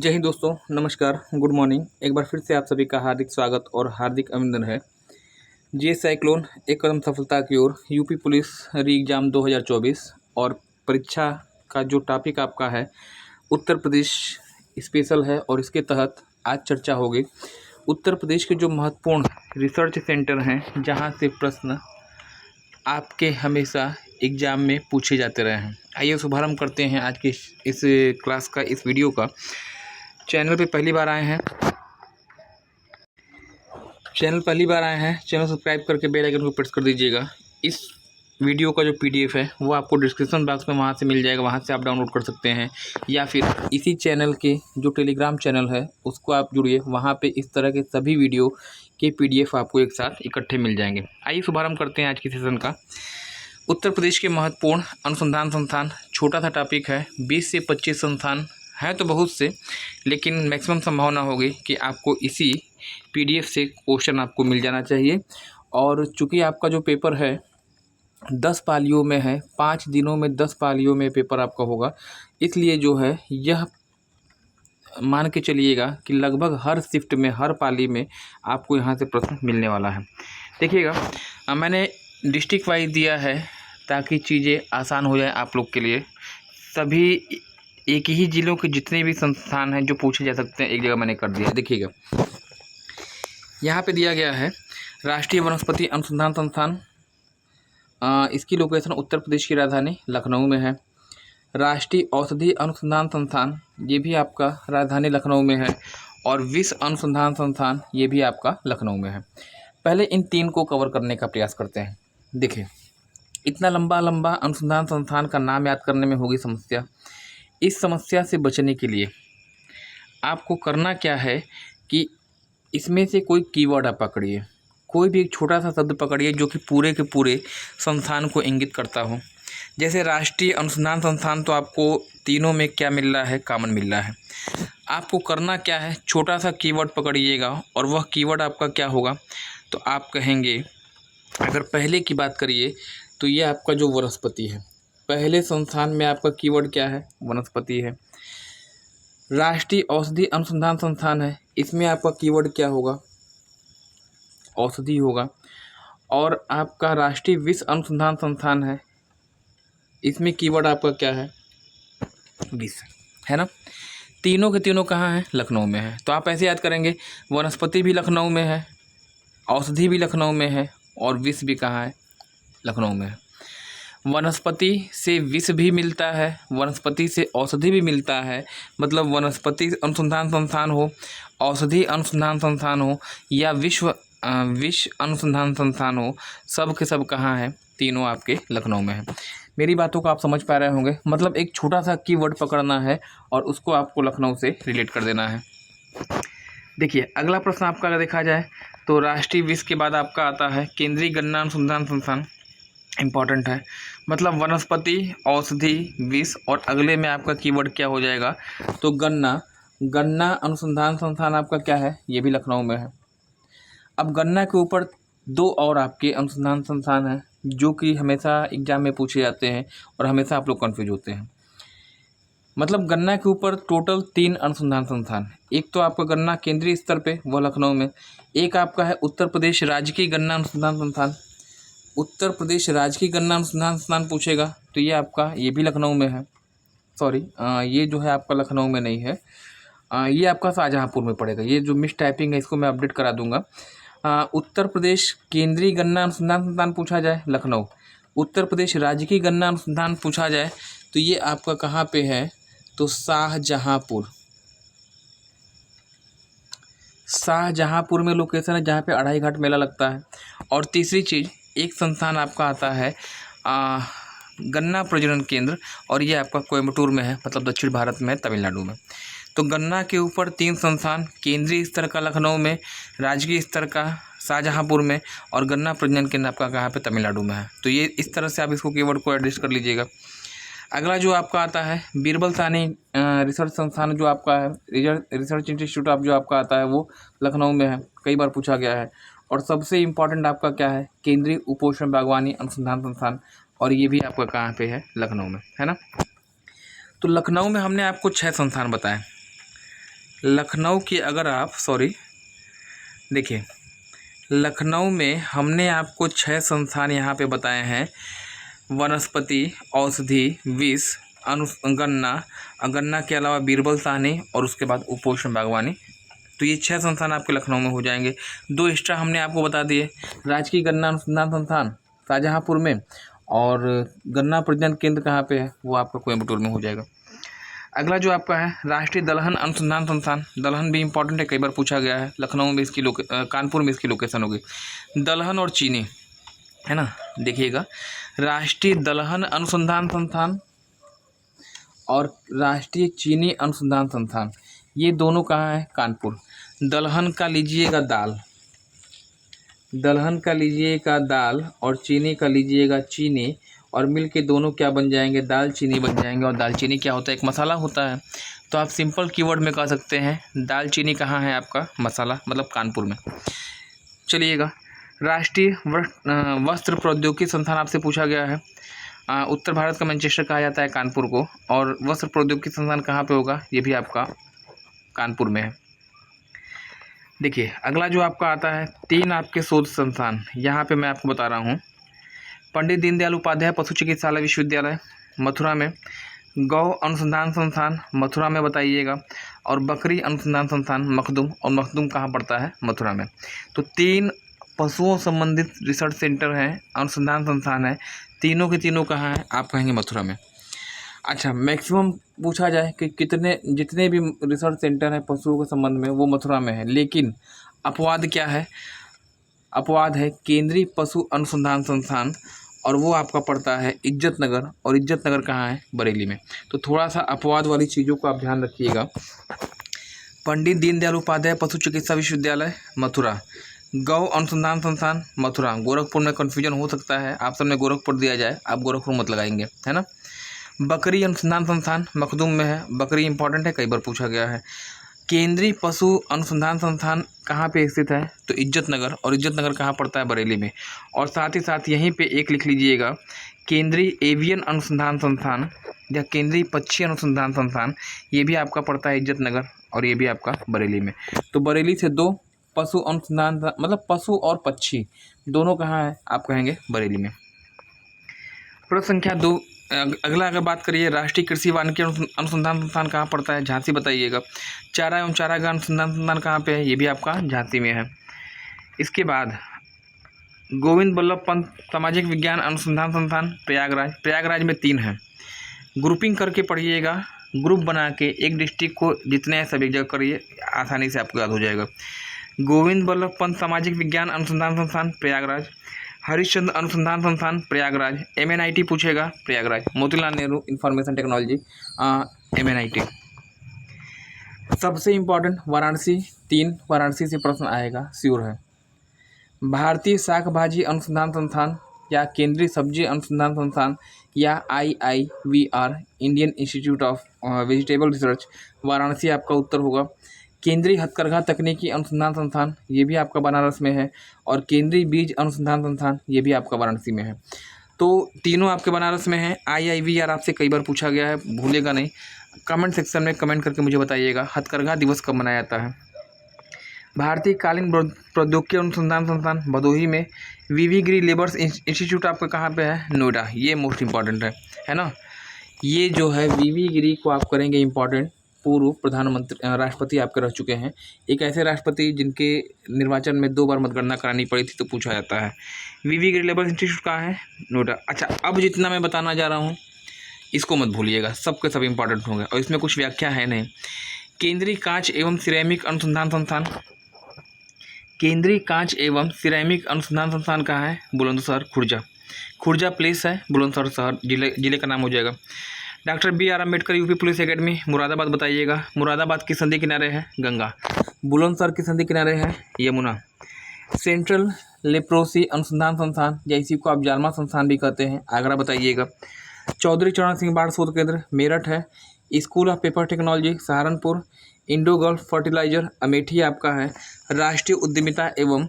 जय हिंद दोस्तों, नमस्कार, गुड मॉर्निंग। एक बार फिर से आप सभी का हार्दिक स्वागत और हार्दिक अभिनंदन है। जीएस साइक्लोन एक कदम सफलता की ओर, यूपी पुलिस री एग्ज़ाम 2024 और परीक्षा का जो टॉपिक आपका है उत्तर प्रदेश स्पेशल है और इसके तहत आज चर्चा होगी। उत्तर प्रदेश के जो महत्वपूर्ण रिसर्च सेंटर हैं जहां से प्रश्न आपके हमेशा एग्ज़ाम में पूछे जाते रहे हैं। आइए शुभारंभ करते हैं आज की इस क्लास का, इस वीडियो का। चैनल पे पहली बार आए हैं, चैनल सब्सक्राइब करके बेल आइकन को प्रेस कर दीजिएगा। इस वीडियो का जो पीडीएफ है वो आपको डिस्क्रिप्शन बॉक्स में वहाँ से मिल जाएगा, वहाँ से आप डाउनलोड कर सकते हैं, या फिर इसी चैनल के जो टेलीग्राम चैनल है उसको आप जुड़िए, वहाँ पे इस तरह के सभी वीडियो के पीडीएफ आपको एक साथ इकट्ठे मिल जाएंगे। आइए शुभारंभ करते हैं आज की सेशन का। उत्तर प्रदेश के महत्वपूर्ण अनुसंधान संस्थान, छोटा सा टॉपिक है, 20 से 25 संस्थान हैं तो बहुत से, लेकिन मैक्सिमम संभावना होगी कि आपको इसी पीडीएफ से क्वेश्चन आपको मिल जाना चाहिए। और चूँकि आपका जो पेपर है 10 पालियों में है, 5 दिनों में 10 पालियों में पेपर आपका होगा, इसलिए जो है यह मान के चलिएगा कि लगभग हर शिफ्ट में, हर पाली में आपको यहाँ से प्रश्न मिलने वाला है। देखिएगा, मैंने डिस्ट्रिक्ट वाइज दिया है ताकि चीज़ें आसान हो जाए आप लोग के लिए। सभी एक ही ज़िलों के जितने भी संस्थान हैं जो पूछे जा सकते हैं, एक जगह मैंने कर दिया है। देखिएगा, यहाँ पे दिया गया है राष्ट्रीय वनस्पति अनुसंधान संस्थान, इसकी लोकेशन उत्तर प्रदेश की राजधानी लखनऊ में है। राष्ट्रीय औषधि अनुसंधान संस्थान, ये भी आपका राजधानी लखनऊ में है। और विश्व अनुसंधान संस्थान, ये भी आपका लखनऊ में है। पहले इन तीन को कवर करने का प्रयास करते हैं। देखिए, इतना लंबा अनुसंधान संस्थान का नाम याद करने में होगी समस्या। इस समस्या से बचने के लिए आपको करना क्या है कि इसमें से कोई कीवर्ड आप पकड़िए, कोई भी एक छोटा सा शब्द पकड़िए जो कि पूरे के पूरे संस्थान को इंगित करता हो। जैसे राष्ट्रीय अनुसंधान संस्थान, तो आपको तीनों में क्या मिल रहा है, कॉमन मिल रहा है। आपको करना क्या है, छोटा सा कीवर्ड पकड़िएगा और वह कीवर्ड आपका क्या होगा, तो आप कहेंगे, अगर पहले की बात करिए तो ये आपका जो वनस्पति है, पहले संस्थान में आपका कीवर्ड क्या है, वनस्पति है। राष्ट्रीय औषधि अनुसंधान संस्थान है, इसमें आपका कीवर्ड क्या होगा, औषधि होगा। और आपका राष्ट्रीय विश्व अनुसंधान संस्थान है, इसमें कीवर्ड आपका क्या है, विश्व, है ना। तीनों के तीनों कहाँ हैं, लखनऊ में है। तो आप ऐसे याद करेंगे, वनस्पति भी लखनऊ में है, औषधि भी लखनऊ में है, और विश्व भी कहाँ है, लखनऊ में है। वनस्पति से विष भी मिलता है, वनस्पति से औषधि भी मिलता है। मतलब वनस्पति अनुसंधान संस्थान हो, औषधि अनुसंधान संस्थान हो, या विश्व अनुसंधान संस्थान हो, सब के सब कहाँ हैं, तीनों आपके लखनऊ में है। मेरी बातों को आप समझ पा रहे होंगे। मतलब एक छोटा सा कीवर्ड पकड़ना है और उसको आपको लखनऊ से रिलेट कर देना है। देखिए, अगला प्रश्न आपका अगर देखा जाए तो राष्ट्रीय विष के बाद आपका आता है केंद्रीय गन्ना अनुसंधान संस्थान। इम्पॉर्टेंट है, मतलब वनस्पति, औषधि, विष, और अगले में आपका कीवर्ड क्या हो जाएगा, तो गन्ना अनुसंधान संस्थान आपका क्या है, ये भी लखनऊ में है। अब गन्ना के ऊपर दो और आपके अनुसंधान संस्थान हैं जो कि हमेशा एग्जाम में पूछे जाते हैं और हमेशा आप लोग कन्फ्यूज होते हैं। मतलब गन्ना के ऊपर टोटल 3 अनुसंधान संस्थान। एक तो आपका गन्ना केंद्रीय स्तर पे, वह लखनऊ में। एक आपका है उत्तर प्रदेश राजकीय गन्ना अनुसंधान संस्थान। उत्तर प्रदेश राजकीय गन्ना अनुसंधान संस्थान पूछेगा तो ये आपका, ये भी लखनऊ में है। सॉरी, ये जो है आपका लखनऊ में नहीं है, ये आपका शाहजहाँपुर में पड़ेगा। ये जो मिस टाइपिंग है इसको मैं अपडेट करा दूंगा। उत्तर प्रदेश केंद्रीय गन्ना अनुसंधान संस्थान पूछा जाए, लखनऊ। उत्तर प्रदेश राजकीय गन्ना अनुसंधान पूछा जाए तो ये आपका कहाँ पे है, तो शाहजहाँपुर में लोकेशन है, जहाँ पे अढ़ाई घाट मेला लगता है। और तीसरी चीज़, एक संस्थान आपका आता है गन्ना प्रजनन केंद्र, और ये आपका कोयम्बटूर में है, मतलब दक्षिण भारत में, तमिलनाडु में। तो गन्ना के ऊपर 3 संस्थान, केंद्रीय स्तर का लखनऊ में, राजकीय स्तर का शाहजहाँपुर में, और गन्ना प्रजनन केंद्र आपका कहाँ पे, तमिलनाडु में है। तो ये इस तरह से आप इसको कीवर्ड को एडजस्ट कर लीजिएगा। अगला जो आपका आता है बीरबल साहनी रिसर्च संस्थान, जो आपका है रिसर्च इंस्टीट्यूट आप जो आपका आता है वो लखनऊ में है, कई बार पूछा गया है। और सबसे इम्पॉर्टेंट आपका क्या है, केंद्रीय उपोष्ण बागवानी अनुसंधान संस्थान, और ये भी आपका कहाँ पे है, लखनऊ में, है ना। तो लखनऊ में हमने आपको 6 संस्थान बताए। लखनऊ की अगर आप देखिए, लखनऊ में हमने आपको 6 संस्थान यहाँ पे बताए हैं। वनस्पति, औषधि, विष, गन्ना के अलावा बीरबल साहनी और उसके बाद उपोष्ण बागवानी। तो ये 6 संस्थान आपके लखनऊ में हो जाएंगे। 2 एक्स्ट्रा हमने आपको बता दिए, राजकीय गन्ना अनुसंधान संस्थान शाहजहाँपुर में, और गन्ना प्रजनन केंद्र कहाँ पे है, वो आपका कोयम्बटूर में हो जाएगा। अगला जो आपका है राष्ट्रीय दलहन अनुसंधान संस्थान। दलहन भी इंपॉर्टेंट है, कई बार पूछा गया है। लखनऊ में इसकी कानपुर में इसकी लोकेशन होगी। दलहन और चीनी, है ना, देखिएगा, राष्ट्रीय दलहन अनुसंधान संस्थान और राष्ट्रीय चीनी अनुसंधान संस्थान, ये दोनों कहाँ है, कानपुर। दलहन का लीजिएगा दाल, और चीनी का लीजिएगा चीनी, और मिल के दोनों क्या बन जाएंगे, दाल चीनी बन जाएंगे। और दाल चीनी क्या होता है, एक मसाला होता है। तो आप सिंपल कीवर्ड में कह सकते हैं दाल चीनी कहाँ है आपका, मसाला, मतलब कानपुर में। चलिएगा, राष्ट्रीय वस्त्र प्रौद्योगिकी संस्थान आपसे पूछा गया है। उत्तर भारत का मैनचेस्टर कहा जाता है कानपुर को, और वस्त्र प्रौद्योगिकी संस्थान कहाँ पे होगा, ये भी आपका कानपुर में है। देखिए, अगला जो आपका आता है 3 आपके शोध संस्थान, यहाँ पे मैं आपको बता रहा हूँ। पंडित दीनदयाल उपाध्याय पशु चिकित्सालय विश्वविद्यालय मथुरा में, गौ अनुसंधान संस्थान मथुरा में बताइएगा, और बकरी अनुसंधान संस्थान मखदूम, और मखदूम कहाँ पड़ता है, मथुरा में। तो 3 पशुओं संबंधित रिसर्च सेंटर हैं, अनुसंधान संस्थान है, तीनों के तीनों कहाँ हैं, आप कहेंगे मथुरा में। अच्छा, मैक्सिमम पूछा जाए कि जितने भी रिसर्च सेंटर हैं पशुओं के संबंध में, वो मथुरा में है, लेकिन अपवाद क्या है, अपवाद है केंद्रीय पशु अनुसंधान संस्थान, और वो आपका पड़ता है इज्जतनगर, और इज्जतनगर कहाँ है, बरेली में। तो थोड़ा सा अपवाद वाली चीज़ों को आप ध्यान रखिएगा। पंडित दीनदयाल उपाध्याय पशु चिकित्सा विश्वविद्यालय मथुरा, गौ अनुसंधान संस्थान मथुरा। गोरखपुर में कन्फ्यूजन हो सकता है, आप सबने गोरखपुर दिया जाए, आप गोरखपुर मत लगाएंगे, है ना। बकरी अनुसंधान संस्थान मखदूम में है, बकरी इंपॉर्टेंट है, कई बार पूछा गया है। केंद्रीय पशु अनुसंधान संस्थान कहाँ पे स्थित है, तो इज्जतनगर, और इज्जतनगर कहाँ पड़ता है, बरेली में। और साथ ही साथ यहीं पे एक लिख लीजिएगा, केंद्रीय एवियन अनुसंधान संस्थान या केंद्रीय पक्षी अनुसंधान संस्थान, ये भी आपका पड़ता है इज्जतनगर, और ये भी आपका बरेली में। तो बरेली से 2 पशु अनुसंधान, मतलब पशु और पक्षी दोनों कहाँ है, आप कहेंगे बरेली में। प्रश्न संख्या 2, अगला अगर बात करिए, राष्ट्रीय कृषि वानिकी अनुसंधान संस्थान कहाँ पड़ता है, झांसी बताइएगा। चारा एवं चारागाह अनुसंधान संस्थान कहाँ पे है, ये भी आपका झांसी में है। इसके बाद गोविंद बल्लभ पंत सामाजिक विज्ञान अनुसंधान संस्थान प्रयागराज में 3 है। ग्रुपिंग करके पढ़िएगा, ग्रुप बना के एक डिस्ट्रिक्ट को जितने हैं सब एक जगह करिए, आसानी से आपको याद हो जाएगा। गोविंद बल्लभ पंत सामाजिक विज्ञान अनुसंधान संस्थान प्रयागराज, हरिश्चंद्र अनुसंधान संस्थान प्रयागराज, MNIT पूछेगा Prayagraj, Motilal Nehru information technology MNIT। सबसे इम्पोर्टेंट वाराणसी, 3 वाराणसी से प्रश्न आएगा, श्योर है। भारतीय शाक भाजी अनुसंधान संस्थान या केंद्रीय सब्जी अनुसंधान संस्थान या IIVR Indian institute of vegetable research, Varanasi आपका उत्तर होगा। केंद्रीय हथकरघा तकनीकी अनुसंधान संस्थान, ये भी आपका बनारस में है, और केंद्रीय बीज अनुसंधान संस्थान, ये भी आपका वाराणसी में है। तो तीनों आपके बनारस में है। IIVR आपसे कई बार पूछा गया है, भूलेगा नहीं। कमेंट सेक्शन में कमेंट करके मुझे बताइएगा हथकरघा दिवस कब मनाया जाता है। भारतीय कालीन प्रौद्योगिकी अनुसंधान संस्थान भदोही में। VV गिरी लेबर्स इंस्टीट्यूट आपका कहाँ पे है, नोएडा, ये मोस्ट इंपॉर्टेंट है ना। ये जो है VV गिरी को आप करेंगे इंपॉर्टेंट, पूर्व प्रधानमंत्री राष्ट्रपति आपके रह चुके हैं, एक ऐसे राष्ट्रपति जिनके निर्वाचन में 2 बार मतगणना करानी पड़ी थी, तो पूछा जाता है। VV गिरी लेबर्स इंस्टीट्यूट कहाँ है, नोएडा। अच्छा, अब जितना मैं बताना जा रहा हूँ इसको मत भूलिएगा, सबके सब इंपॉर्टेंट होंगे, और इसमें कुछ व्याख्या है नहीं। केंद्रीय कांच एवं सिरेमिक अनुसंधान संस्थान, केंद्रीय कांच एवं सिरेमिक अनुसंधान संस्थान कहाँ है, बुलंदशहर खुर्जा प्लेस है, बुलंदशहर शहर जिले का नाम हो जाएगा। Doctor BR Ambedkar UP police academy Moradabad बताइएगा। मुरादाबाद की संधि किनारे है गंगा, बुलंदशहर की संधि किनारे है यमुना। सेंट्रल लेप्रोसी अनुसंधान संस्थान, या इसी को आप जालमा संस्थान भी कहते हैं, आगरा बताइएगा। चौधरी चरण सिंह बाढ़ शोध केंद्र मेरठ है। School of paper technology Saharanpur. Indo Gulf fertiliser Amethi आपका है। राष्ट्रीय उद्यमिता एवं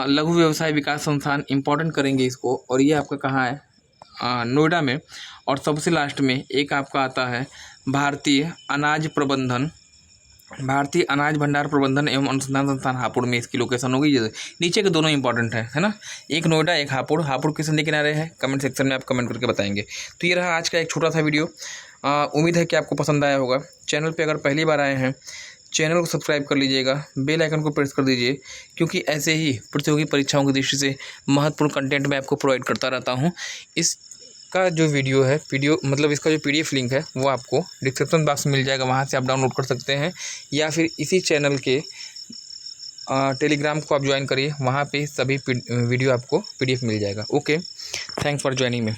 लघु व्यवसाय विकास संस्थान, इंपॉर्टेंट करेंगे इसको, और ये आपका कहाँ है, नोएडा में। और सबसे लास्ट में एक आपका आता है भारतीय अनाज प्रबंधन भारतीय अनाज भंडार प्रबंधन एवं अनुसंधान संस्थान हापुड़ में इसकी लोकेशन होगी। ये नीचे के दोनों इंपॉर्टेंट है ना, एक नोएडा एक हापुड़। हापुड़ किस नदी किनारे है, कमेंट सेक्शन में आप कमेंट करके बताएंगे। तो ये रहा आज का एक छोटा सा वीडियो। उम्मीद है कि आपको पसंद आया होगा। चैनल पे अगर पहली बार आए हैं, चैनल को सब्सक्राइब कर लीजिएगा, बेल आइकन को प्रेस कर दीजिए, क्योंकि ऐसे ही प्रतियोगी परीक्षाओं की दृष्टि से महत्वपूर्ण कंटेंट मैं आपको प्रोवाइड करता रहता हूँ। इसका जो वीडियो है, मतलब इसका जो PDF लिंक है वो आपको डिस्क्रिप्शन बॉक्स में मिल जाएगा, वहाँ से आप डाउनलोड कर सकते हैं, या फिर इसी चैनल के टेलीग्राम को आप ज्वाइन करिए, वहाँ पे सभी वीडियो आपको PDF मिल जाएगा। Okay, thanks for joining me.